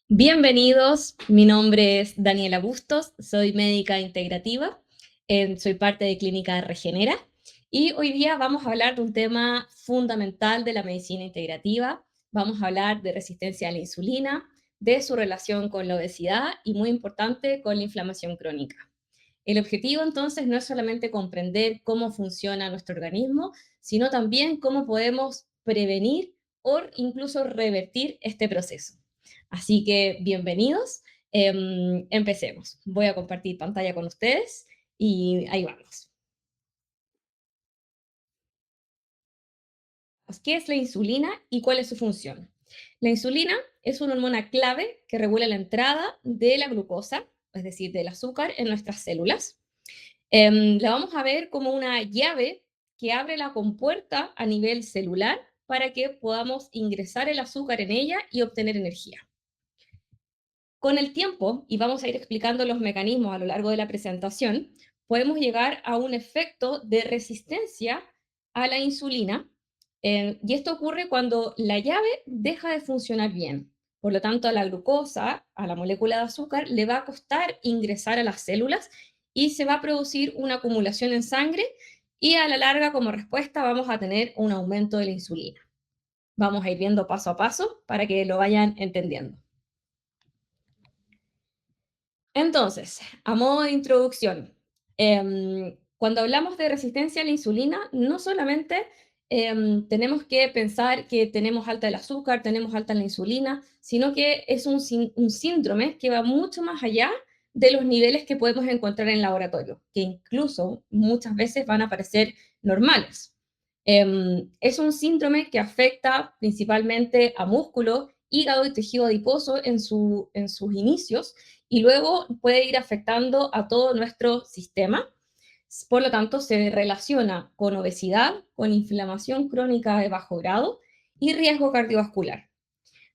Bienvenidos, mi nombre es Daniela Bustos, soy médica integrativa, soy parte de Clínica Regenera y hoy día vamos a hablar de un tema fundamental de la medicina integrativa. Vamos a hablar de resistencia a la insulina, de su relación con la obesidad y, muy importante, con la inflamación crónica. El objetivo entonces no es solamente comprender cómo funciona nuestro organismo, sino también cómo podemos prevenir o incluso revertir este proceso. Así que bienvenidos, empecemos. Voy a compartir pantalla con ustedes y ahí vamos. ¿Qué es la insulina y cuál es su función? La insulina es una hormona clave que regula la entrada de la glucosa, es decir, del azúcar en nuestras células. La vamos a ver como una llave que abre la compuerta a nivel celular para que podamos ingresar el azúcar en ella y obtener energía. Con el tiempo, y vamos a ir explicando los mecanismos a lo largo de la presentación, podemos llegar a un efecto de resistencia a la insulina, y esto ocurre cuando la llave deja de funcionar bien. Por lo tanto, a la glucosa, a la molécula de azúcar, le va a costar ingresar a las células y se va a producir una acumulación en sangre y a la larga, como respuesta, vamos a tener un aumento de la insulina. Vamos a ir viendo paso a paso para que lo vayan entendiendo. Entonces, a modo de introducción, cuando hablamos de resistencia a la insulina, no solamente tenemos que pensar que tenemos alta el azúcar, tenemos alta la insulina, sino que es un síndrome que va mucho más allá de los niveles que podemos encontrar en laboratorio, que incluso muchas veces van a parecer normales. Es un síndrome que afecta principalmente a músculo, hígado y tejido adiposo en sus inicios, y luego puede ir afectando a todo nuestro sistema. Por lo tanto, se relaciona con obesidad, con inflamación crónica de bajo grado y riesgo cardiovascular.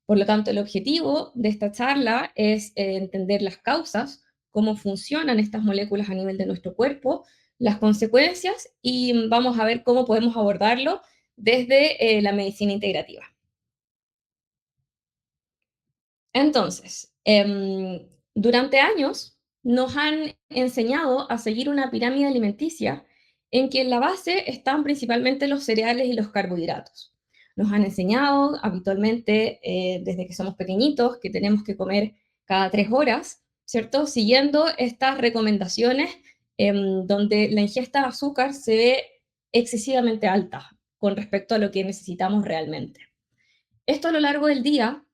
Por lo tanto, el objetivo de esta charla es entender las causas, cómo funcionan estas moléculas a nivel de nuestro cuerpo, las consecuencias, y vamos a ver cómo podemos abordarlo desde la medicina integrativa. Entonces, durante años nos han enseñado a seguir una pirámide alimenticia en que en la base están principalmente los cereales y los carbohidratos. Nos han enseñado habitualmente, desde que somos pequeñitos, que tenemos que comer cada 3 horas, ¿cierto? Siguiendo estas recomendaciones, donde la ingesta de azúcar se ve excesivamente alta con respecto a lo que necesitamos realmente. Esto a lo largo del día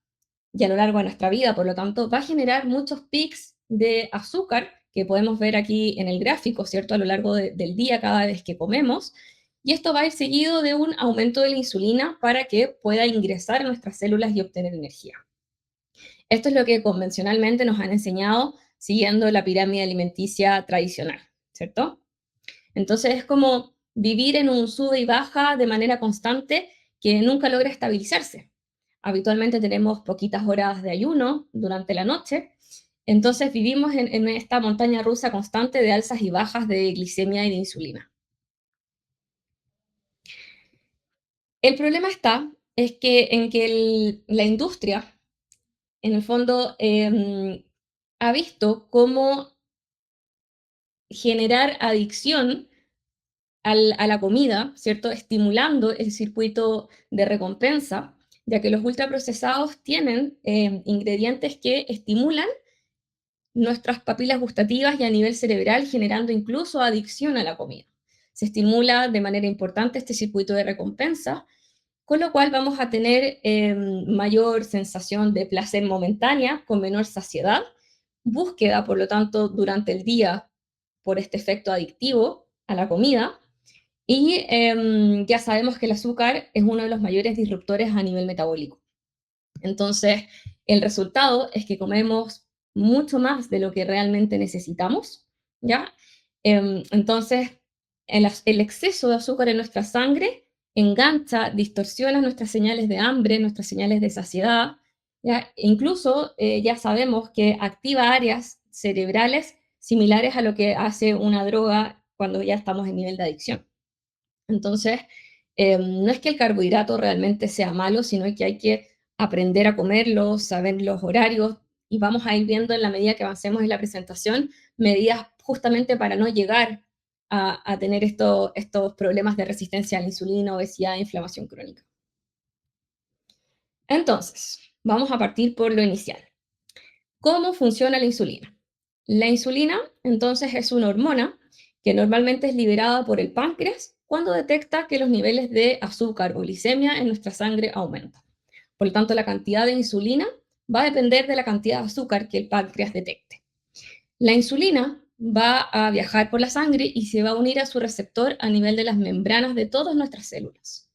y a lo largo de nuestra vida, por lo tanto, va a generar muchos pics de azúcar que podemos ver aquí en el gráfico, ¿cierto? A lo largo del día cada vez que comemos. Y esto va a ir seguido de un aumento de la insulina para que pueda ingresar a nuestras células y obtener energía. Esto es lo que convencionalmente nos han enseñado siguiendo la pirámide alimenticia tradicional, ¿cierto? Entonces es como vivir en un sube y baja de manera constante que nunca logra estabilizarse. Habitualmente tenemos poquitas horas de ayuno durante la noche, entonces vivimos en esta montaña rusa constante de alzas y bajas de glicemia y de insulina. El problema está es que en que la industria, en el fondo, ha visto cómo generar adicción a la comida, ¿cierto? Estimulando el circuito de recompensa, ya que los ultraprocesados tienen ingredientes que estimulan nuestras papilas gustativas y a nivel cerebral, generando incluso adicción a la comida. Se estimula de manera importante este circuito de recompensa, con lo cual vamos a tener mayor sensación de placer momentánea, con menor saciedad, búsqueda, por lo tanto, durante el día por este efecto adictivo a la comida, y ya sabemos que el azúcar es uno de los mayores disruptores a nivel metabólico. Entonces, el resultado es que comemos mucho más de lo que realmente necesitamos, ¿ya? Entonces, el exceso de azúcar en nuestra sangre engancha, distorsiona nuestras señales de hambre, nuestras señales de saciedad, ¿ya? E incluso ya sabemos que activa áreas cerebrales similares a lo que hace una droga cuando ya estamos en nivel de adicción. Entonces, no es que el carbohidrato realmente sea malo, sino que hay que aprender a comerlo, saber los horarios, y vamos a ir viendo en la medida que avancemos en la presentación medidas justamente para no llegar a tener estos problemas de resistencia a la insulina, obesidad e inflamación crónica. Entonces, vamos a partir por lo inicial. ¿Cómo funciona la insulina? La insulina, entonces, es una hormona que normalmente es liberada por el páncreas cuando detecta que los niveles de azúcar o glicemia en nuestra sangre aumentan. Por lo tanto, la cantidad de insulina va a depender de la cantidad de azúcar que el páncreas detecte. La insulina va a viajar por la sangre y se va a unir a su receptor a nivel de las membranas de todas nuestras células.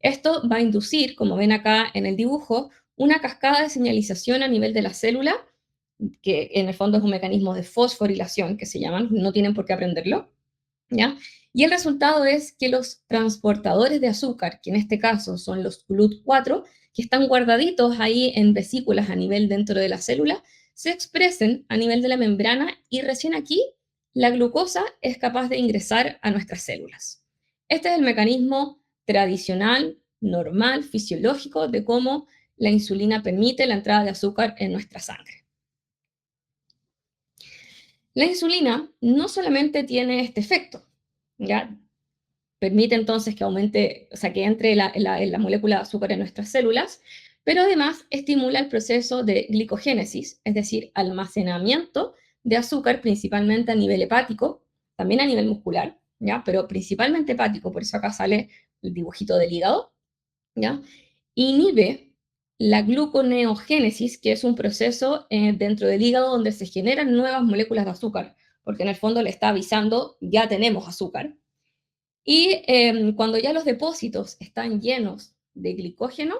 Esto va a inducir, como ven acá en el dibujo, una cascada de señalización a nivel de la célula, que en el fondo es un mecanismo de fosforilación que se llaman, no tienen por qué aprenderlo, ¿ya? Y el resultado es que los transportadores de azúcar, que en este caso son los GLUT4, que están guardaditos ahí en vesículas a nivel dentro de la célula, se expresen a nivel de la membrana y recién aquí la glucosa es capaz de ingresar a nuestras células. Este es el mecanismo tradicional, normal, fisiológico de cómo la insulina permite la entrada de azúcar en nuestra sangre. La insulina no solamente tiene este efecto, ¿ya? Permite entonces que aumente, o sea, que entre la molécula de azúcar en nuestras células, pero además estimula el proceso de glicogénesis, es decir, almacenamiento de azúcar principalmente a nivel hepático, también a nivel muscular, ¿ya? Pero principalmente hepático, por eso acá sale el dibujito del hígado, ¿ya? Inhibe la gluconeogénesis, que es un proceso dentro del hígado donde se generan nuevas moléculas de azúcar, porque en el fondo le está avisando, ya tenemos azúcar, y cuando ya los depósitos están llenos de glicógeno,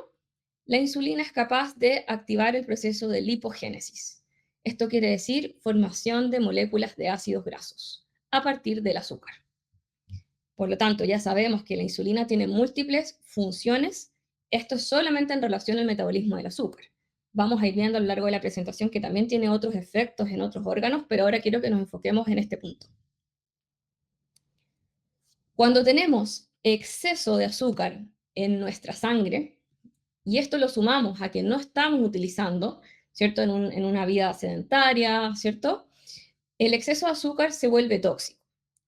la insulina es capaz de activar el proceso de lipogénesis. Esto quiere decir formación de moléculas de ácidos grasos a partir del azúcar. Por lo tanto, ya sabemos que la insulina tiene múltiples funciones. Esto es solamente en relación al metabolismo del azúcar. Vamos a ir viendo a lo largo de la presentación que también tiene otros efectos en otros órganos, pero ahora quiero que nos enfoquemos en este punto. Cuando tenemos exceso de azúcar en nuestra sangre, y esto lo sumamos a que no estamos utilizando, ¿cierto? En una vida sedentaria, ¿cierto? El exceso de azúcar se vuelve tóxico.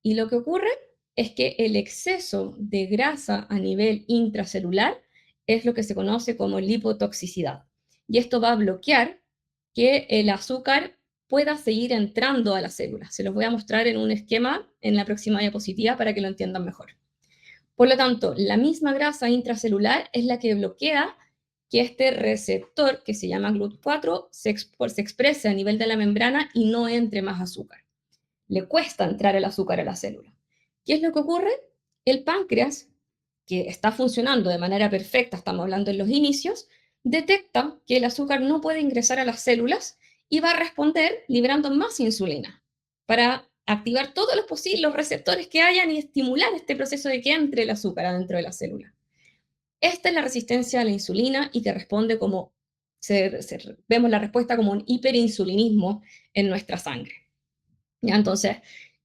Y lo que ocurre es que el exceso de grasa a nivel intracelular es lo que se conoce como lipotoxicidad. Y esto va a bloquear que el azúcar pueda seguir entrando a las células. Se los voy a mostrar en un esquema en la próxima diapositiva para que lo entiendan mejor. Por lo tanto, la misma grasa intracelular es la que bloquea que este receptor, que se llama GLUT4, se exprese a nivel de la membrana y no entre más azúcar. Le cuesta entrar el azúcar a la célula. ¿Qué es lo que ocurre? El páncreas, que está funcionando de manera perfecta, estamos hablando en los inicios, detecta que el azúcar no puede ingresar a las células y va a responder liberando más insulina para activar todos los receptores que hayan y estimular este proceso de que entre el azúcar adentro de la célula. Esta es la resistencia a la insulina y que responde como, vemos la respuesta como un hiperinsulinismo en nuestra sangre. ¿Ya? Entonces,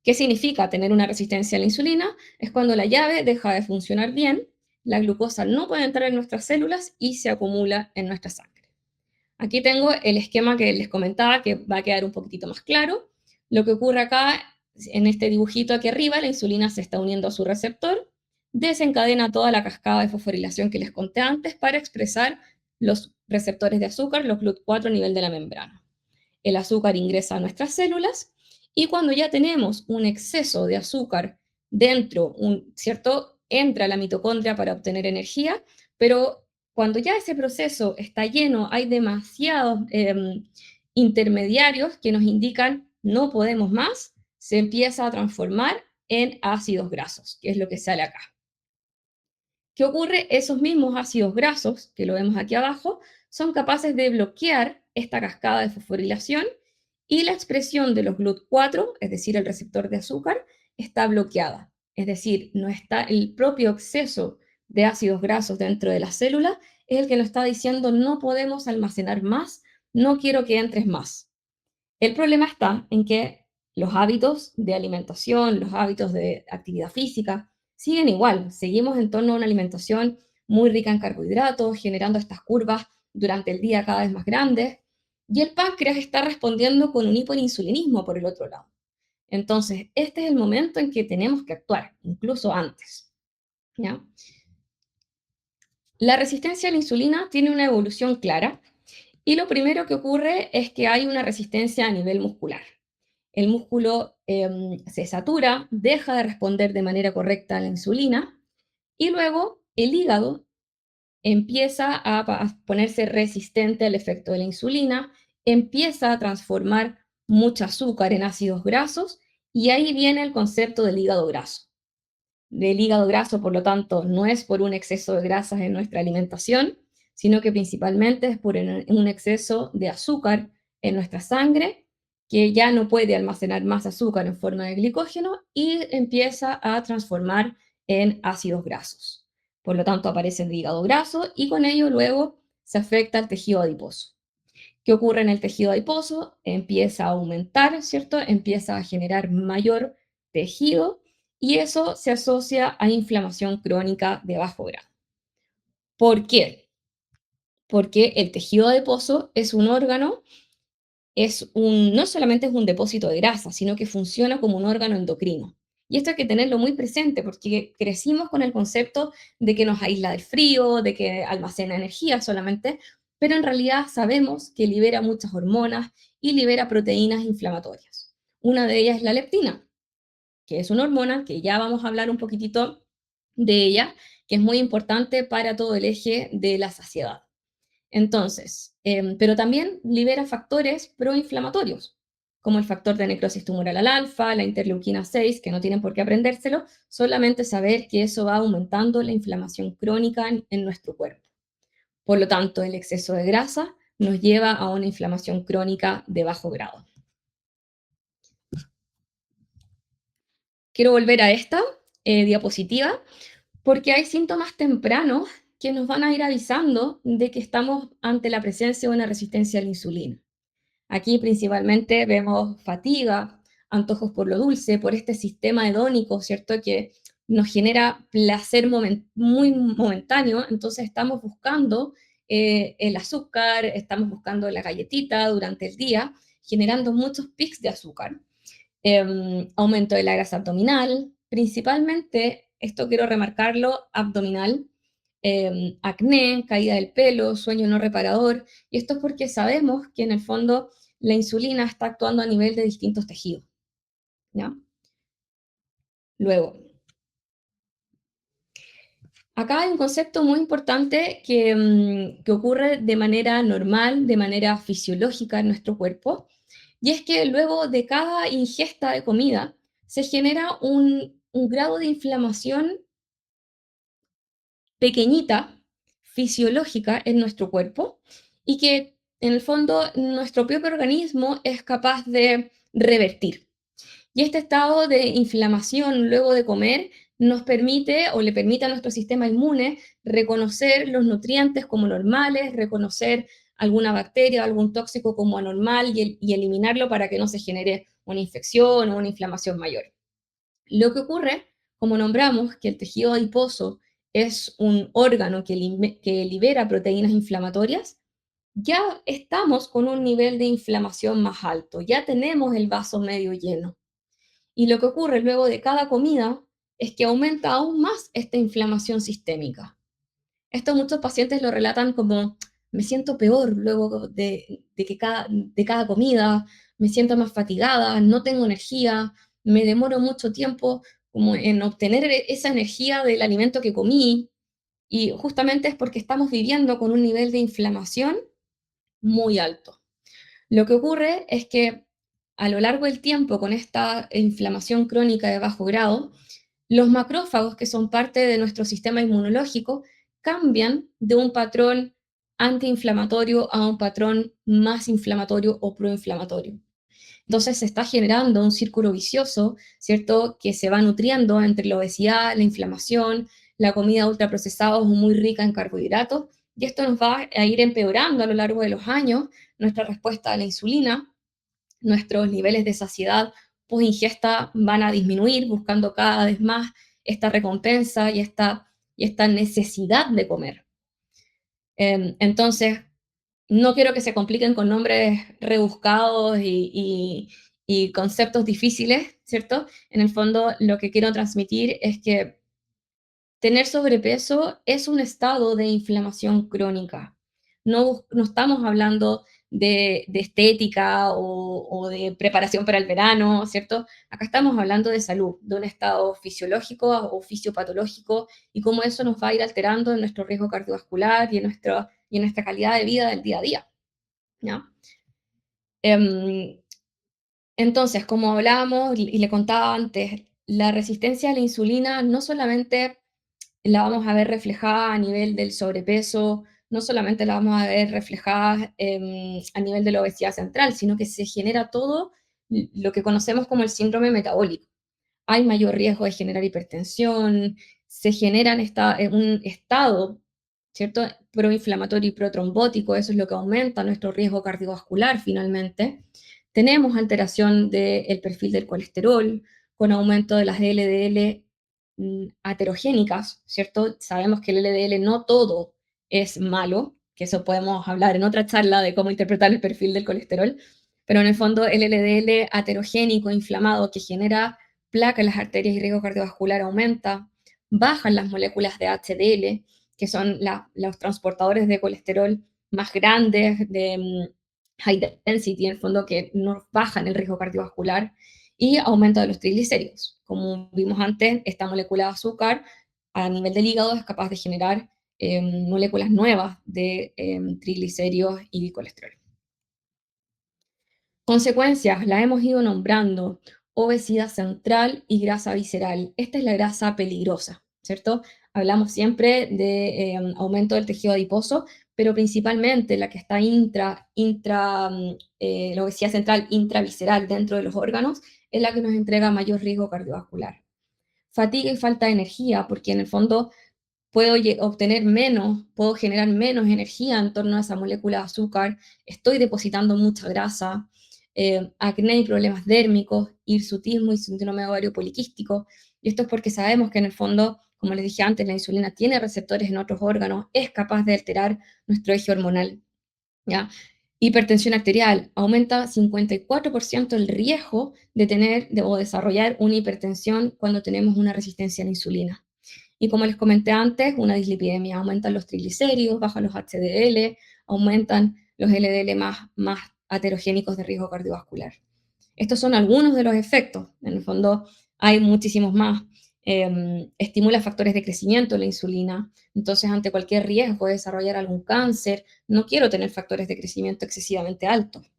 ¿qué significa tener una resistencia a la insulina? Es cuando la llave deja de funcionar bien, la glucosa no puede entrar en nuestras células y se acumula en nuestra sangre. Aquí tengo el esquema que les comentaba, que va a quedar un poquitito más claro. Lo que ocurre acá, en este dibujito aquí arriba, la insulina se está uniendo a su receptor, desencadena toda la cascada de fosforilación que les conté antes para expresar los receptores de azúcar, los GLUT4 a nivel de la membrana. El azúcar ingresa a nuestras células y cuando ya tenemos un exceso de azúcar dentro, ¿cierto? Entra a la mitocondria para obtener energía, pero cuando ya ese proceso está lleno, hay demasiados intermediarios que nos indican no podemos más, se empieza a transformar en ácidos grasos, que es lo que sale acá. ¿Qué ocurre? Esos mismos ácidos grasos, que lo vemos aquí abajo, son capaces de bloquear esta cascada de fosforilación y la expresión de los GLUT4, es decir, el receptor de azúcar, está bloqueada. Es decir, no está el propio exceso de ácidos grasos dentro de la célula, es el que nos está diciendo no podemos almacenar más, no quiero que entres más. El problema está en que los hábitos de alimentación, los hábitos de actividad física, siguen igual. Seguimos en torno a una alimentación muy rica en carbohidratos, generando estas curvas durante el día cada vez más grandes. y el páncreas está respondiendo con un hiperinsulinismo por el otro lado. Entonces, este es el momento en que tenemos que actuar, incluso antes. ¿Ya? La resistencia a la insulina tiene una evolución clara y lo primero que ocurre es que hay una resistencia a nivel muscular. El músculo se satura, deja de responder de manera correcta a la insulina y luego el hígado empieza a ponerse resistente al efecto de la insulina, empieza a transformar mucho azúcar en ácidos grasos y ahí viene el concepto del hígado graso. Del hígado graso, por lo tanto, no es por un exceso de grasas en nuestra alimentación, sino que principalmente es por un exceso de azúcar en nuestra sangre, que ya no puede almacenar más azúcar en forma de glicógeno y empieza a transformar en ácidos grasos. Por lo tanto, aparece el hígado graso y con ello luego se afecta al tejido adiposo. ¿Qué ocurre en el tejido adiposo? Empieza a aumentar, ¿cierto? Empieza a generar mayor tejido y eso se asocia a inflamación crónica de bajo grado. ¿Por qué? Porque el tejido adiposo es un órgano, no solamente es un depósito de grasa, sino que funciona como un órgano endocrino. Y esto hay que tenerlo muy presente porque crecimos con el concepto de que nos aísla del frío, de que almacena energía solamente, pero en realidad sabemos que libera muchas hormonas y libera proteínas inflamatorias. Una de ellas es la leptina, que es una hormona que ya vamos a hablar un poquitito de ella, que es muy importante para todo el eje de la saciedad. Entonces, pero también libera factores proinflamatorios, como el factor de necrosis tumoral al alfa, la interleuquina 6, que no tienen por qué aprendérselo, solamente saber que eso va aumentando la inflamación crónica en nuestro cuerpo. Por lo tanto, el exceso de grasa nos lleva a una inflamación crónica de bajo grado. Quiero volver a esta diapositiva porque hay síntomas tempranos que nos van a ir avisando de que estamos ante la presencia de una resistencia a la insulina. Aquí principalmente vemos fatiga, antojos por lo dulce, por este sistema hedónico, ¿cierto? Que nos genera placer muy momentáneo, entonces estamos buscando el azúcar, estamos buscando la galletita durante el día, generando muchos pics de azúcar. Aumento de la grasa abdominal, principalmente, esto quiero remarcarlo, abdominal, acné, caída del pelo, sueño no reparador, y esto es porque sabemos que en el fondo la insulina está actuando a nivel de distintos tejidos, ¿ya? Luego, acá hay un concepto muy importante que ocurre de manera normal, de manera fisiológica en nuestro cuerpo, y es que luego de cada ingesta de comida se genera un grado de inflamación pequeñita, fisiológica en nuestro cuerpo, y que en el fondo nuestro propio organismo es capaz de revertir. Y este estado de inflamación luego de comer nos permite o le permite a nuestro sistema inmune reconocer los nutrientes como normales, reconocer alguna bacteria o algún tóxico como anormal y eliminarlo para que no se genere una infección o una inflamación mayor. Lo que ocurre, como nombramos, que el tejido adiposo es un órgano que libera proteínas inflamatorias, ya estamos con un nivel de inflamación más alto, ya tenemos el vaso medio lleno. Y lo que ocurre luego de cada comida es que aumenta aún más esta inflamación sistémica. Esto muchos pacientes lo relatan como, me siento peor luego de cada comida, me siento más fatigada, no tengo energía, me demoro mucho tiempo como en obtener esa energía del alimento que comí, y justamente es porque estamos viviendo con un nivel de inflamación muy alto. Lo que ocurre es que a lo largo del tiempo, con esta inflamación crónica de bajo grado, los macrófagos, que son parte de nuestro sistema inmunológico, cambian de un patrón antiinflamatorio a un patrón más inflamatorio o proinflamatorio. Entonces se está generando un círculo vicioso, ¿cierto? Que se va nutriendo entre la obesidad, la inflamación, la comida ultraprocesada o muy rica en carbohidratos, y esto nos va a ir empeorando a lo largo de los años nuestra respuesta a la insulina, nuestros niveles de saciedad post ingesta van a disminuir, buscando cada vez más esta recompensa y esta necesidad de comer. Entonces, No quiero que se compliquen con nombres rebuscados y conceptos difíciles, ¿cierto? En el fondo, lo que quiero transmitir es que tener sobrepeso es un estado de inflamación crónica. No estamos hablando de estética o de preparación para el verano, ¿cierto? Acá estamos hablando de salud, de un estado fisiológico o fisiopatológico y cómo eso nos va a ir alterando en nuestro riesgo cardiovascular y en nuestra calidad de vida del día a día, ¿ya? Em, entonces, como hablábamos y le contaba antes, la resistencia a la insulina no solamente la vamos a ver reflejada a nivel del sobrepeso, no solamente la vamos a ver reflejada a nivel de la obesidad central, sino que se genera todo lo que conocemos como el síndrome metabólico. Hay mayor riesgo de generar hipertensión, se genera un estado, ¿cierto? Proinflamatorio y protrombótico, eso es lo que aumenta nuestro riesgo cardiovascular finalmente. Tenemos alteración del perfil del colesterol, con aumento de las LDL aterogénicas, ¿cierto? Sabemos que el LDL no todo es malo, que eso podemos hablar en otra charla de cómo interpretar el perfil del colesterol, pero en el fondo el LDL aterogénico, inflamado, que genera placa en las arterias y riesgo cardiovascular aumenta, bajan las moléculas de HDL, que son los transportadores de colesterol más grandes, de high density, en el fondo, que nos bajan el riesgo cardiovascular, y aumento de los triglicéridos. Como vimos antes, esta molécula de azúcar a nivel del hígado es capaz de generar moléculas nuevas de triglicéridos y colesterol. Consecuencias, la hemos ido nombrando: obesidad central y grasa visceral. Esta es la grasa peligrosa, ¿cierto? Hablamos siempre de aumento del tejido adiposo, pero principalmente la que está la obesidad central intravisceral dentro de los órganos es la que nos entrega mayor riesgo cardiovascular. Fatiga y falta de energía, porque en el fondo obtener menos, puedo generar menos energía en torno a esa molécula de azúcar, estoy depositando mucha grasa, acné y problemas dérmicos, hirsutismo y síndrome ovario poliquístico. Y esto es porque sabemos que en el fondo, como les dije antes, la insulina tiene receptores en otros órganos, es capaz de alterar nuestro eje hormonal, ¿ya? Hipertensión arterial aumenta 54% el riesgo de tener o desarrollar una hipertensión cuando tenemos una resistencia a la insulina. Y como les comenté antes, una dislipidemia, aumentan los triglicéridos, bajan los HDL, aumentan los LDL más aterogénicos de riesgo cardiovascular. Estos son algunos de los efectos, en el fondo hay muchísimos más. Estimula factores de crecimiento la insulina, entonces ante cualquier riesgo de desarrollar algún cáncer, no quiero tener factores de crecimiento excesivamente altos.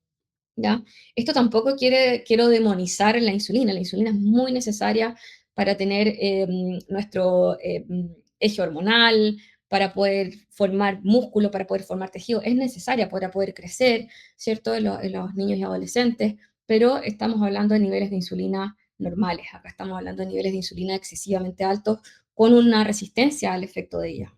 ¿Ya? Esto tampoco quiero demonizar la insulina es muy necesaria para tener nuestro eje hormonal, para poder formar músculo, para poder formar tejido, es necesaria para poder crecer, ¿cierto? En los niños y adolescentes, pero estamos hablando de niveles de insulina normales, acá estamos hablando de niveles de insulina excesivamente altos con una resistencia al efecto de ella.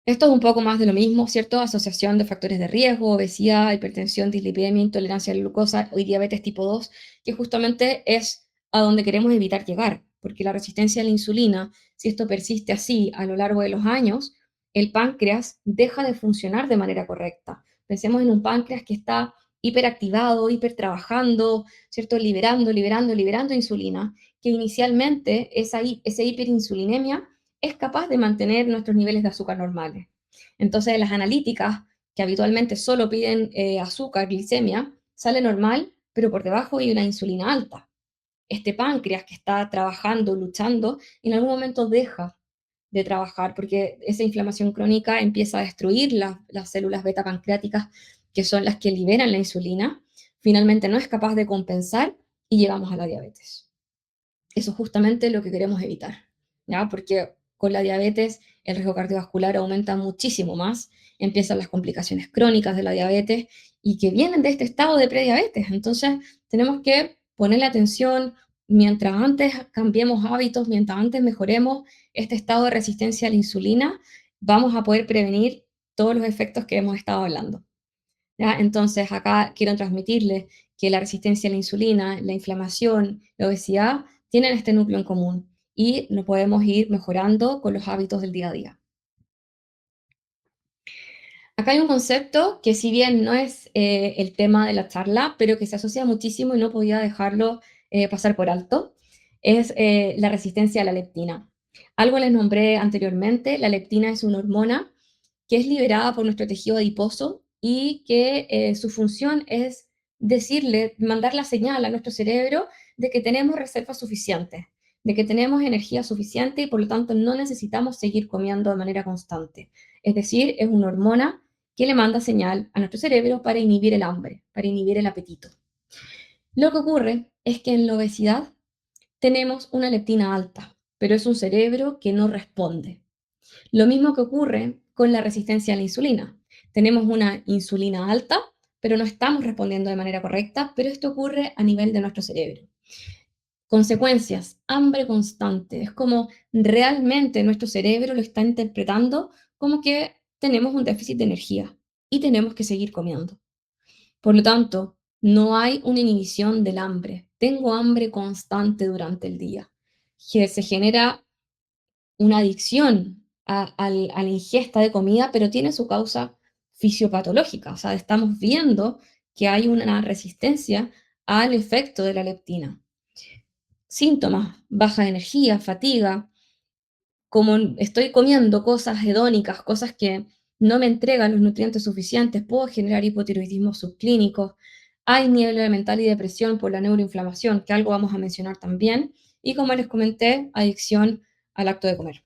Esto es un poco más de lo mismo, ¿cierto? Asociación de factores de riesgo, obesidad, hipertensión, dislipidemia, intolerancia a la glucosa y diabetes tipo 2, que justamente es a donde queremos evitar llegar, porque la resistencia a la insulina, si esto persiste así a lo largo de los años, el páncreas deja de funcionar de manera correcta. Pensemos en un páncreas que está hiperactivado, hipertrabajando, ¿cierto? Liberando insulina, que inicialmente esa hiperinsulinemia es capaz de mantener nuestros niveles de azúcar normales. Entonces, las analíticas, que habitualmente solo piden azúcar, glicemia, sale normal, pero por debajo hay una insulina alta. Este páncreas que está trabajando, luchando, en algún momento deja de trabajar porque esa inflamación crónica empieza a destruir las células beta pancreáticas, que son las que liberan la insulina, finalmente no es capaz de compensar y llegamos a la diabetes. Eso es justamente lo que queremos evitar, ¿ya? Porque con la diabetes el riesgo cardiovascular aumenta muchísimo más, empiezan las complicaciones crónicas de la diabetes y que vienen de este estado de prediabetes. Entonces, tenemos que ponerle atención mientras antes cambiemos hábitos, mientras antes mejoremos este estado de resistencia a la insulina, vamos a poder prevenir todos los efectos que hemos estado hablando, ¿ya? Entonces, acá quiero transmitirles que la resistencia a la insulina, la inflamación, la obesidad tienen este núcleo en común y lo podemos ir mejorando con los hábitos del día a día. Acá hay un concepto que si bien no es el tema de la charla, pero que se asocia muchísimo y no podía dejarlo pasar por alto, es la resistencia a la leptina. Algo les nombré anteriormente, la leptina es una hormona que es liberada por nuestro tejido adiposo y que su función es decirle, mandar la señal a nuestro cerebro de que tenemos reservas suficientes, de que tenemos energía suficiente y por lo tanto no necesitamos seguir comiendo de manera constante. Es decir, es una hormona que le manda señal a nuestro cerebro para inhibir el hambre, para inhibir el apetito. Lo que ocurre es que en la obesidad tenemos una leptina alta, pero es un cerebro que no responde. Lo mismo que ocurre con la resistencia a la insulina. Tenemos una insulina alta, pero no estamos respondiendo de manera correcta, pero esto ocurre a nivel de nuestro cerebro. Consecuencias, hambre constante. Es como realmente nuestro cerebro lo está interpretando como que tenemos un déficit de energía y tenemos que seguir comiendo. Por lo tanto, no hay una inhibición del hambre. Tengo hambre constante durante el día. Que se genera una adicción a la ingesta de comida, pero tiene su causa fisiopatológica. O sea, estamos viendo que hay una resistencia al efecto de la leptina. Síntomas, baja energía, fatiga, como estoy comiendo cosas hedónicas, cosas que no me entregan los nutrientes suficientes, puedo generar hipotiroidismo subclínico, hay niebla mental y depresión por la neuroinflamación, que algo vamos a mencionar también, y como les comenté, adicción al acto de comer.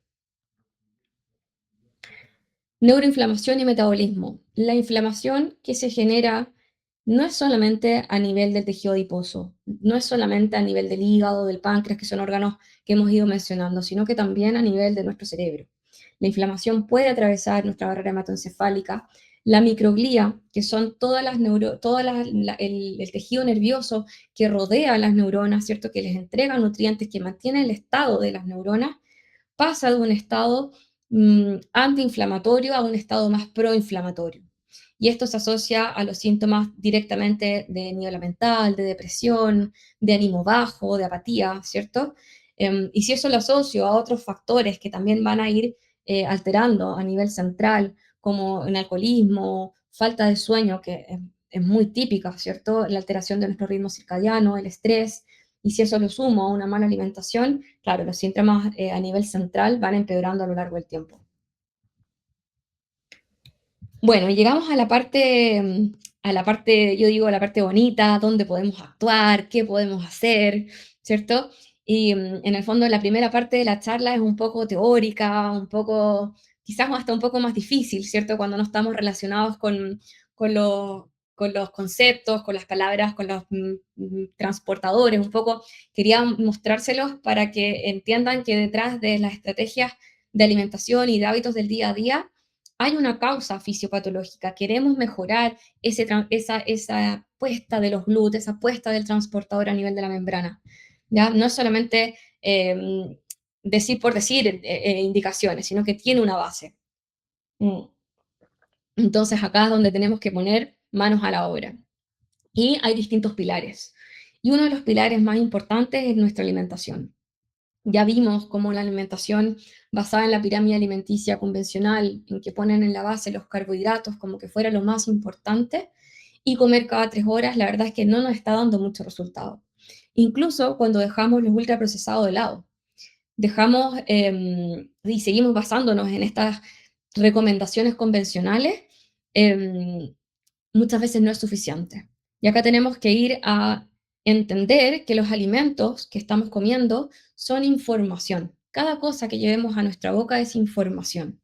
Neuroinflamación y metabolismo. La inflamación que se genera no es solamente a nivel del tejido adiposo, no es solamente a nivel del hígado, del páncreas, que son órganos que hemos ido mencionando, sino que también a nivel de nuestro cerebro. La inflamación puede atravesar nuestra barrera hematoencefálica, la microglía, que son el tejido nervioso que rodea a las neuronas, ¿cierto? Que les entrega nutrientes, que mantiene el estado de las neuronas, pasa de un estado antiinflamatorio a un estado más proinflamatorio. Y esto se asocia a los síntomas directamente de niebla mental, de depresión, de ánimo bajo, de apatía, ¿cierto? Y si eso lo asocio a otros factores que también van a ir alterando a nivel central, como el alcoholismo, falta de sueño, que es muy típica, ¿cierto? La alteración de nuestro ritmo circadiano, el estrés, y si eso lo sumo a una mala alimentación, claro, los síntomas a nivel central van empeorando a lo largo del tiempo. Bueno, y llegamos a la parte, yo digo, a la parte bonita, dónde podemos actuar, qué podemos hacer, ¿cierto? Y en el fondo la primera parte de la charla es un poco teórica, un poco, quizás hasta un poco más difícil, ¿cierto? Cuando no estamos relacionados con los conceptos, con las palabras, con los transportadores, un poco quería mostrárselos para que entiendan que detrás de las estrategias de alimentación y de hábitos del día a día, hay una causa fisiopatológica, queremos mejorar esa puesta de los glúteos, esa puesta del transportador a nivel de la membrana. ¿Ya? No es solamente decir por decir indicaciones, sino que tiene una base. Mm. Entonces acá es donde tenemos que poner manos a la obra. Y hay distintos pilares. Y uno de los pilares más importantes es nuestra alimentación. Ya vimos cómo la alimentación basada en la pirámide alimenticia convencional, en que ponen en la base los carbohidratos como que fuera lo más importante, y comer cada 3 horas, la verdad es que no nos está dando mucho resultado. Incluso cuando dejamos los ultraprocesados de lado, dejamos y seguimos basándonos en estas recomendaciones convencionales, eh, muchas veces no es suficiente. Y acá tenemos que ir a entender que los alimentos que estamos comiendo son información. Cada cosa que llevemos a nuestra boca es información.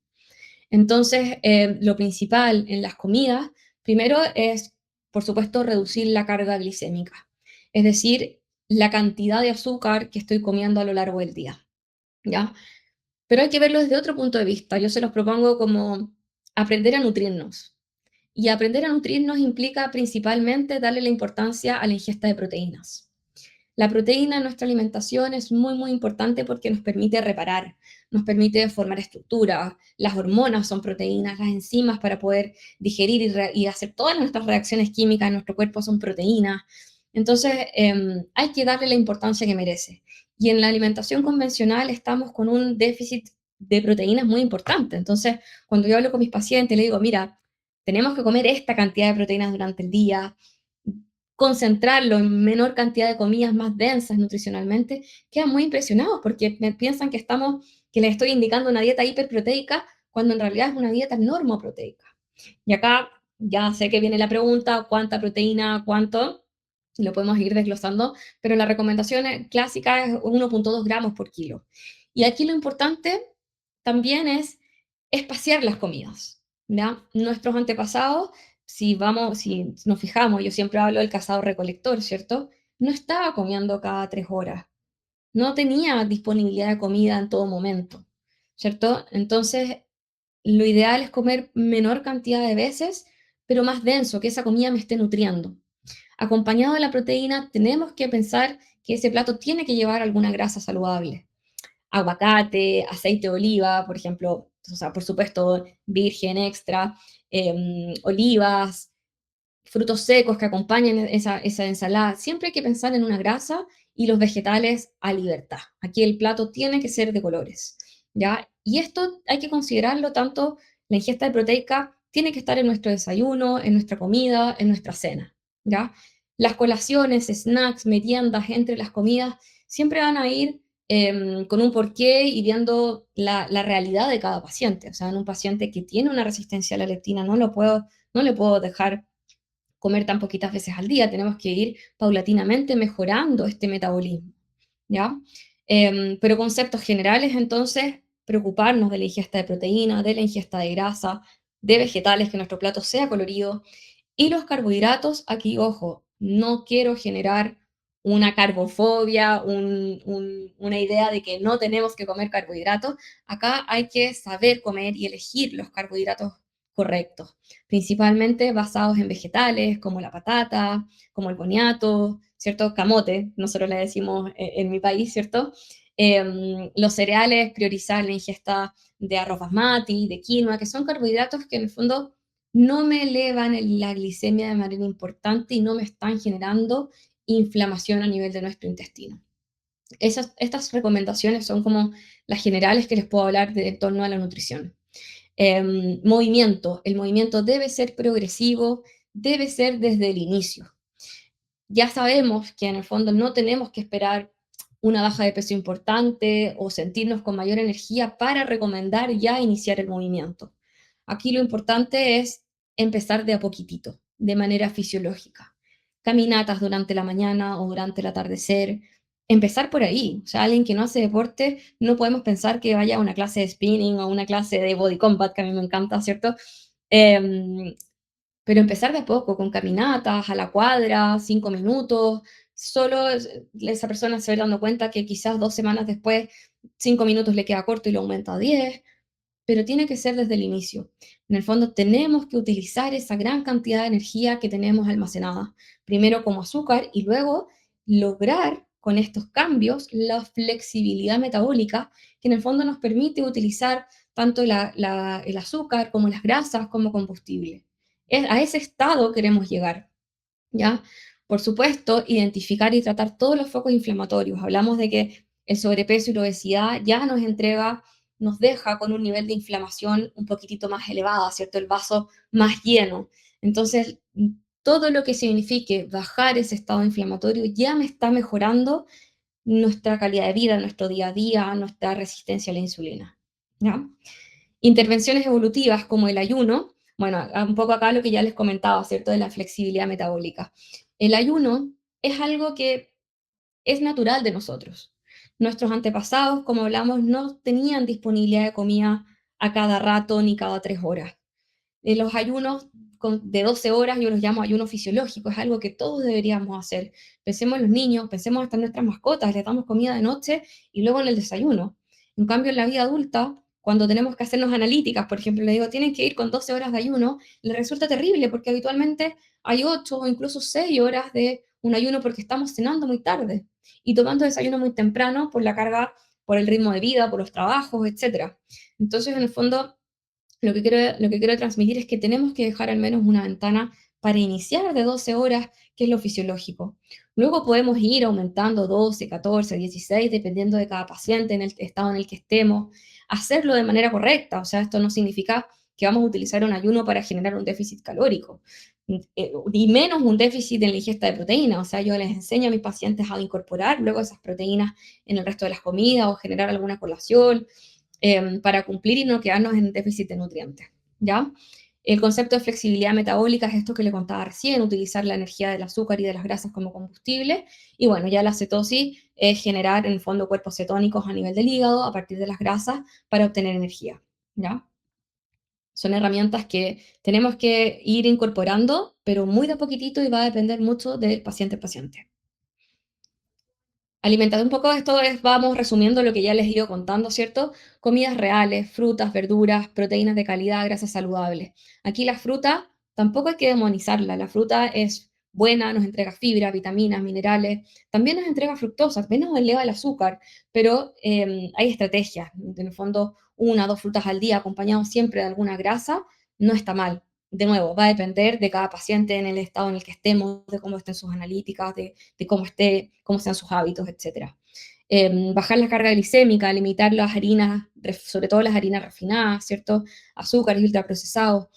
Entonces, lo principal en las comidas, primero es, por supuesto, reducir la carga glicémica, es decir, la cantidad de azúcar que estoy comiendo a lo largo del día, ¿ya? Pero hay que verlo desde otro punto de vista. Yo se los propongo como aprender a nutrirnos. Y aprender a nutrirnos implica principalmente darle la importancia a la ingesta de proteínas. La proteína en nuestra alimentación es muy, muy importante porque nos permite reparar, nos permite formar estructura. Las hormonas son proteínas, las enzimas para poder digerir y hacer todas nuestras reacciones químicas en nuestro cuerpo son proteínas. Entonces, hay que darle la importancia que merece. Y en la alimentación convencional estamos con un déficit de proteínas muy importante. Entonces, cuando yo hablo con mis pacientes, le digo, mira, tenemos que comer esta cantidad de proteínas durante el día, concentrarlo en menor cantidad de comidas más densas nutricionalmente, quedan muy impresionados porque me piensan que les estoy indicando una dieta hiperproteica cuando en realidad es una dieta normoproteica. Y acá ya sé que viene la pregunta, ¿cuánta proteína, cuánto? Lo podemos ir desglosando, pero la recomendación clásica es 1,2 gramos por kilo. Y aquí lo importante también es espaciar las comidas, ¿ya? Nuestros antepasados, si nos fijamos, yo siempre hablo del cazador-recolector, ¿cierto? No estaba comiendo cada 3 horas, no tenía disponibilidad de comida en todo momento, ¿cierto? Entonces, lo ideal es comer menor cantidad de veces, pero más denso, que esa comida me esté nutriendo. Acompañado de la proteína, tenemos que pensar que ese plato tiene que llevar alguna grasa saludable. Aguacate, aceite de oliva, por ejemplo, o sea, por supuesto, virgen extra, olivas, frutos secos que acompañen esa ensalada. Siempre hay que pensar en una grasa y los vegetales a libertad. Aquí el plato tiene que ser de colores, ¿ya? Y esto hay que considerarlo tanto, la ingesta de proteica tiene que estar en nuestro desayuno, en nuestra comida, en nuestra cena, ¿ya? Las colaciones, snacks, meriendas entre las comidas siempre van a ir con un porqué y viendo la realidad de cada paciente. O sea, en un paciente que tiene una resistencia a la leptina no le puedo dejar comer tan poquitas veces al día, tenemos que ir paulatinamente mejorando este metabolismo, ¿ya? Pero conceptos generales, entonces, preocuparnos de la ingesta de proteína, de la ingesta de grasa, de vegetales, que nuestro plato sea colorido, y los carbohidratos, aquí, ojo, no quiero generar una carbofobia, una idea de que no tenemos que comer carbohidratos. Acá hay que saber comer y elegir los carbohidratos correctos, principalmente basados en vegetales, como la patata, como el boniato, ¿cierto? Camote, nosotros le decimos en mi país, ¿cierto? Los cereales, priorizar la ingesta de arroz basmati, de quinoa, que son carbohidratos que en el fondo no me elevan la glicemia de manera importante y no me están generando inflamación a nivel de nuestro intestino. Estas recomendaciones son como las generales que les puedo hablar en torno a la nutrición. El movimiento debe ser progresivo, debe ser desde el inicio. Ya sabemos que en el fondo no tenemos que esperar una baja de peso importante o sentirnos con mayor energía para recomendar ya iniciar el movimiento. Aquí lo importante es empezar de a poquitito, de manera fisiológica. Caminatas durante la mañana o durante el atardecer. Empezar por ahí. O sea, alguien que no hace deporte, no podemos pensar que vaya a una clase de spinning o una clase de body combat, que a mí me encanta, ¿cierto? Em, pero empezar de a poco, con caminatas a la cuadra, 5 minutos, solo esa persona se va dando cuenta que quizás 2 semanas después, 5 minutos le queda corto y lo aumenta a 10, pero tiene que ser desde el inicio. En el fondo tenemos que utilizar esa gran cantidad de energía que tenemos almacenada, primero como azúcar y luego lograr con estos cambios la flexibilidad metabólica que en el fondo nos permite utilizar tanto el azúcar como las grasas como combustible. A ese estado queremos llegar, ¿ya? Por supuesto, identificar y tratar todos los focos inflamatorios. Hablamos de que el sobrepeso y la obesidad ya nos deja con un nivel de inflamación un poquitito más elevado, ¿cierto? El vaso más lleno. Entonces, todo lo que signifique bajar ese estado inflamatorio ya me está mejorando nuestra calidad de vida, nuestro día a día, nuestra resistencia a la insulina, ¿ya? Intervenciones evolutivas como el ayuno, bueno, un poco acá lo que ya les comentaba, ¿cierto? De la flexibilidad metabólica. El ayuno es algo que es natural de nosotros. Nuestros antepasados, como hablamos, no tenían disponibilidad de comida a cada rato ni cada 3 horas. Los ayunos de 12 horas yo los llamo ayuno fisiológico, es algo que todos deberíamos hacer. Pensemos en los niños, pensemos hasta en nuestras mascotas, les damos comida de noche y luego en el desayuno. En cambio, en la vida adulta, cuando tenemos que hacernos analíticas, por ejemplo, le digo, tienen que ir con 12 horas de ayuno, les resulta terrible porque habitualmente hay 8 o incluso 6 horas de un ayuno porque estamos cenando muy tarde y tomando desayuno muy temprano por la carga, por el ritmo de vida, por los trabajos, etc. Entonces, en el fondo, lo que quiero transmitir es que tenemos que dejar al menos una ventana para iniciar de 12 horas, que es lo fisiológico. Luego podemos ir aumentando 12, 14, 16, dependiendo de cada paciente, en el estado en el que estemos. Hacerlo de manera correcta, o sea, esto no significa que vamos a utilizar un ayuno para generar un déficit calórico, y menos un déficit en la ingesta de proteínas. O sea, yo les enseño a mis pacientes a incorporar luego esas proteínas en el resto de las comidas o generar alguna colación para cumplir y no quedarnos en déficit de nutrientes, ¿ya? El concepto de flexibilidad metabólica es esto que le contaba recién, utilizar la energía del azúcar y de las grasas como combustible. Y bueno, ya la cetosis es generar en el fondo cuerpos cetónicos a nivel del hígado a partir de las grasas para obtener energía, ¿ya? Son herramientas que tenemos que ir incorporando, pero muy de a poquitito y va a depender mucho del paciente a paciente. Alimentar un poco esto es, vamos resumiendo lo que ya les he ido contando, ¿cierto? Comidas reales, frutas, verduras, proteínas de calidad, grasas saludables. Aquí la fruta tampoco hay que demonizarla. La fruta es buena, nos entrega fibra, vitaminas, minerales. También nos entrega fructosa, también nos eleva el azúcar, pero hay estrategias. En el fondo, una o dos frutas al día acompañados siempre de alguna grasa no está mal. De nuevo, va a depender de cada paciente en el estado en el que estemos, de cómo estén sus analíticas, de cómo esté, cómo sean sus hábitos, etcétera. Bajar la carga glicémica, limitar las harinas, sobre todo las harinas refinadas, ¿cierto? Azúcares ultraprocesados.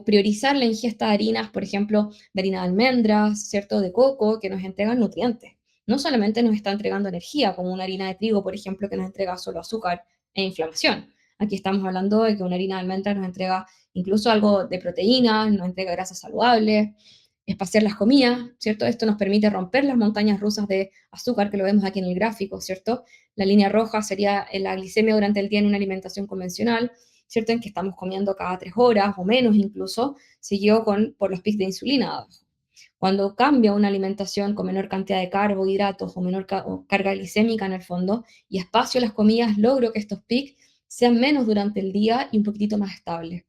Priorizar la ingesta de harinas, por ejemplo, de harina de almendras, ¿cierto? De coco, que nos entregan nutrientes. No solamente nos está entregando energía, como una harina de trigo, por ejemplo, que nos entrega solo azúcar e inflamación. Aquí estamos hablando de que una harina de almendras nos entrega incluso algo de proteínas, nos entrega grasas saludables, espaciar las comidas, ¿cierto? Esto nos permite romper las montañas rusas de azúcar que lo vemos aquí en el gráfico, ¿cierto? La línea roja sería la glicemia durante el día en una alimentación convencional, ¿cierto? En que estamos comiendo cada 3 horas o menos incluso, seguido por los picos de insulina. Cuando cambia una alimentación con menor cantidad de carbohidratos o menor o carga glicémica en el fondo y espacio las comidas, logro que estos picos sean menos durante el día y un poquitito más estables.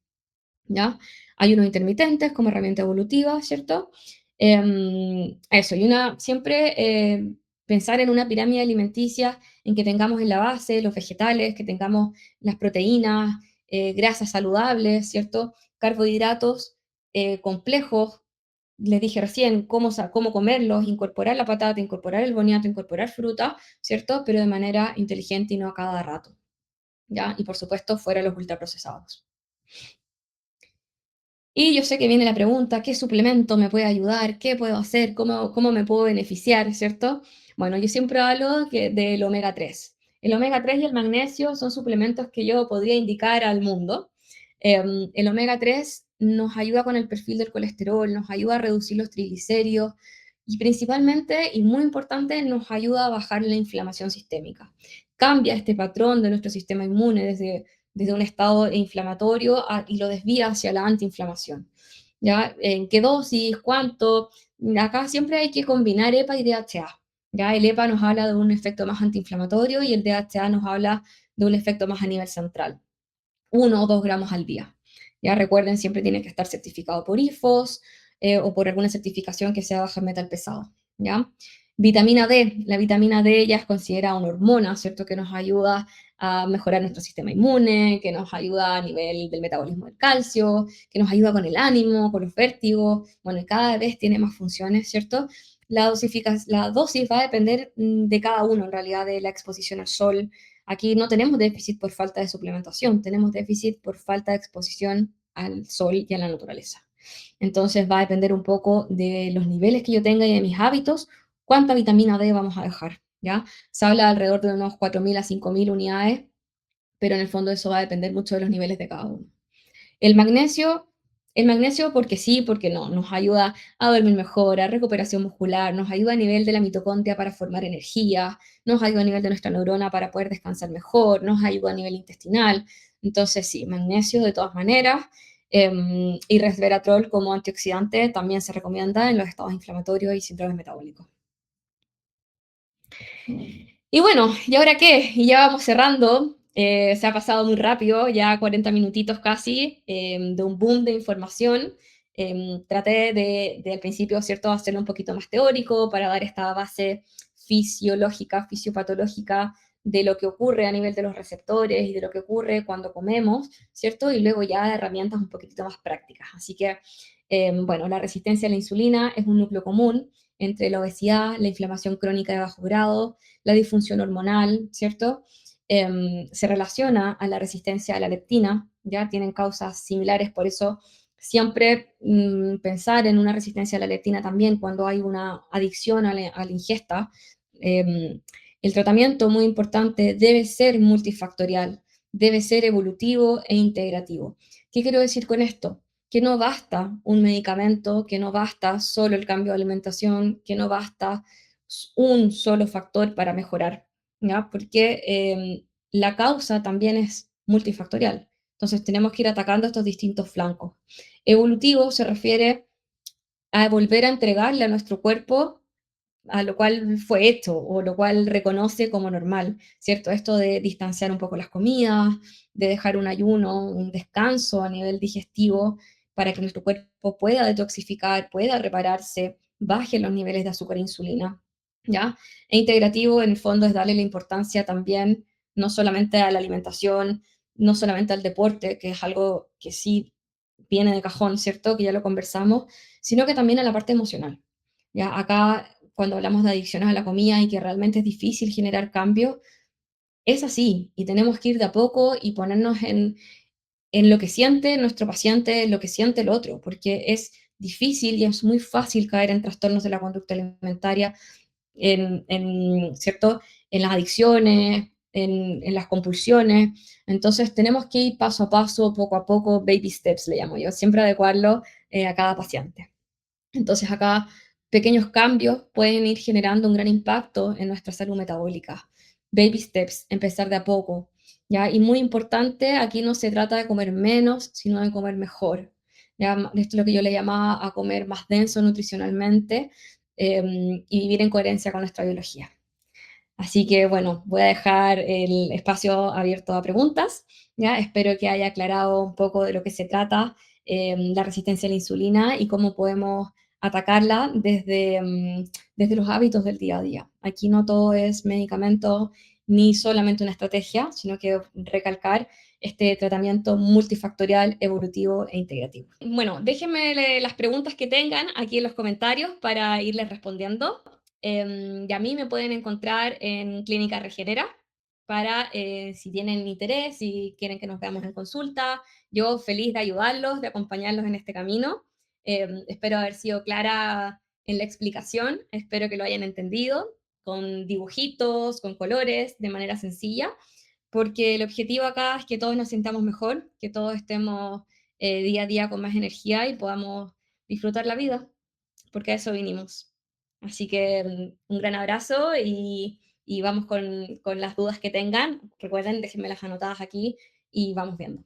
¿Ya? Ayunos intermitentes como herramienta evolutiva, ¿cierto? Eso, y siempre pensar en una pirámide alimenticia en que tengamos en la base los vegetales, que tengamos las proteínas, grasas saludables, ¿cierto? Carbohidratos complejos, les dije recién cómo comerlos, incorporar la patata, incorporar el boniato, incorporar fruta, ¿cierto? Pero de manera inteligente y no a cada rato, ¿ya? Y por supuesto, fuera los ultraprocesados. Y yo sé que viene la pregunta, ¿qué suplemento me puede ayudar? ¿Qué puedo hacer? ¿Cómo me puedo beneficiar? ¿Cierto? Bueno, yo siempre hablo del omega 3. El omega 3 y el magnesio son suplementos que yo podría indicar al mundo. El omega 3 nos ayuda con el perfil del colesterol, nos ayuda a reducir los triglicéridos y principalmente, y muy importante, nos ayuda a bajar la inflamación sistémica. Cambia este patrón de nuestro sistema inmune desde un estado inflamatorio y lo desvía hacia la antiinflamación. ¿Ya? ¿En qué dosis? ¿Cuánto? Acá siempre hay que combinar EPA y DHA. ¿Ya? El EPA nos habla de un efecto más antiinflamatorio y el DHA nos habla de un efecto más a nivel central. 1 o 2 gramos al día. Ya recuerden, siempre tiene que estar certificado por IFOS o por alguna certificación que sea baja en metal pesado. ¿Ya? Vitamina D. La vitamina D ya es considerada una hormona, ¿cierto? Que nos ayuda a mejorar nuestro sistema inmune, que nos ayuda a nivel del metabolismo del calcio, que nos ayuda con el ánimo, con los vértigos. Bueno, cada vez tiene más funciones, ¿cierto? La dosis va a depender de cada uno, en realidad, de la exposición al sol. Aquí no tenemos déficit por falta de suplementación, tenemos déficit por falta de exposición al sol y a la naturaleza. Entonces va a depender un poco de los niveles que yo tenga y de mis hábitos, cuánta vitamina D vamos a dejar, ¿ya? Se habla de alrededor de unos 4.000 a 5.000 unidades, pero en el fondo eso va a depender mucho de los niveles de cada uno. El magnesio, el magnesio porque sí, porque no, nos ayuda a dormir mejor, a recuperación muscular, nos ayuda a nivel de la mitocondria para formar energía, nos ayuda a nivel de nuestra neurona para poder descansar mejor, nos ayuda a nivel intestinal. Entonces sí, magnesio de todas maneras. Y resveratrol como antioxidante también se recomienda en los estados inflamatorios y síndromes metabólicos. Y bueno, ¿y ahora qué? Y ya vamos cerrando. Se ha pasado muy rápido, ya 40 minutitos casi, de un boom de información. Traté al principio, ¿cierto?, hacerlo un poquito más teórico para dar esta base fisiológica, fisiopatológica de lo que ocurre a nivel de los receptores y de lo que ocurre cuando comemos, ¿cierto? Y luego ya herramientas un poquitito más prácticas. Así que, bueno, la resistencia a la insulina es un núcleo común entre la obesidad, la inflamación crónica de bajo grado, la disfunción hormonal, ¿cierto? se relaciona a la resistencia a la leptina, ya tienen causas similares, por eso siempre pensar en una resistencia a la leptina también cuando hay una adicción a la ingesta. eh, el tratamiento, muy importante, debe ser multifactorial, debe ser evolutivo e integrativo. ¿Qué quiero decir con esto? Que no basta un medicamento, que no basta solo el cambio de alimentación, que no basta un solo factor para mejorar, ¿ya? Porque la causa también es multifactorial. Entonces tenemos que ir atacando estos distintos flancos. Evolutivo se refiere a volver a entregarle a nuestro cuerpo a lo cual fue hecho o lo cual reconoce como normal, ¿cierto? Esto de distanciar un poco las comidas, de dejar un ayuno, un descanso a nivel digestivo para que nuestro cuerpo pueda detoxificar, pueda repararse, baje los niveles de azúcar e insulina, ¿ya? E integrativo en el fondo es darle la importancia también no solamente a la alimentación, no solamente al deporte, que es algo que sí viene de cajón, ¿cierto? Que ya lo conversamos, sino que también a la parte emocional. Ya acá, cuando hablamos de adicciones a la comida y que realmente es difícil generar cambio, es así, y tenemos que ir de a poco y ponernos en lo que siente nuestro paciente, en lo que siente el otro, porque es difícil y es muy fácil caer en trastornos de la conducta alimentaria, ¿cierto? En las adicciones, en las compulsiones. Entonces tenemos que ir paso a paso, poco a poco, baby steps le llamo yo, siempre adecuarlo a cada paciente. Entonces acá pequeños cambios pueden ir generando un gran impacto en nuestra salud metabólica. Baby steps, empezar de a poco, ¿ya? Y muy importante, aquí no se trata de comer menos, sino de comer mejor. ¿Ya? Esto es lo que yo le llamaba a comer más denso nutricionalmente y vivir en coherencia con nuestra biología. Así que bueno, voy a dejar el espacio abierto a preguntas. ¿Ya? Espero que haya aclarado un poco de lo que se trata la resistencia a la insulina y cómo podemos atacarla desde los hábitos del día a día. Aquí no todo es medicamento ni solamente una estrategia, sino que recalcar este tratamiento multifactorial, evolutivo e integrativo. Bueno, déjenme las preguntas que tengan aquí en los comentarios para irles respondiendo. Y a mí me pueden encontrar en Clínica Regenera para si tienen interés, si quieren que nos veamos en consulta. Yo feliz de ayudarlos, de acompañarlos en este camino. Espero haber sido clara en la explicación, espero que lo hayan entendido, con dibujitos, con colores, de manera sencilla, porque el objetivo acá es que todos nos sintamos mejor, que todos estemos día a día con más energía y podamos disfrutar la vida, porque a eso vinimos. Así que un gran abrazo y vamos con las dudas que tengan. Recuerden, déjenme las anotadas aquí y vamos viendo.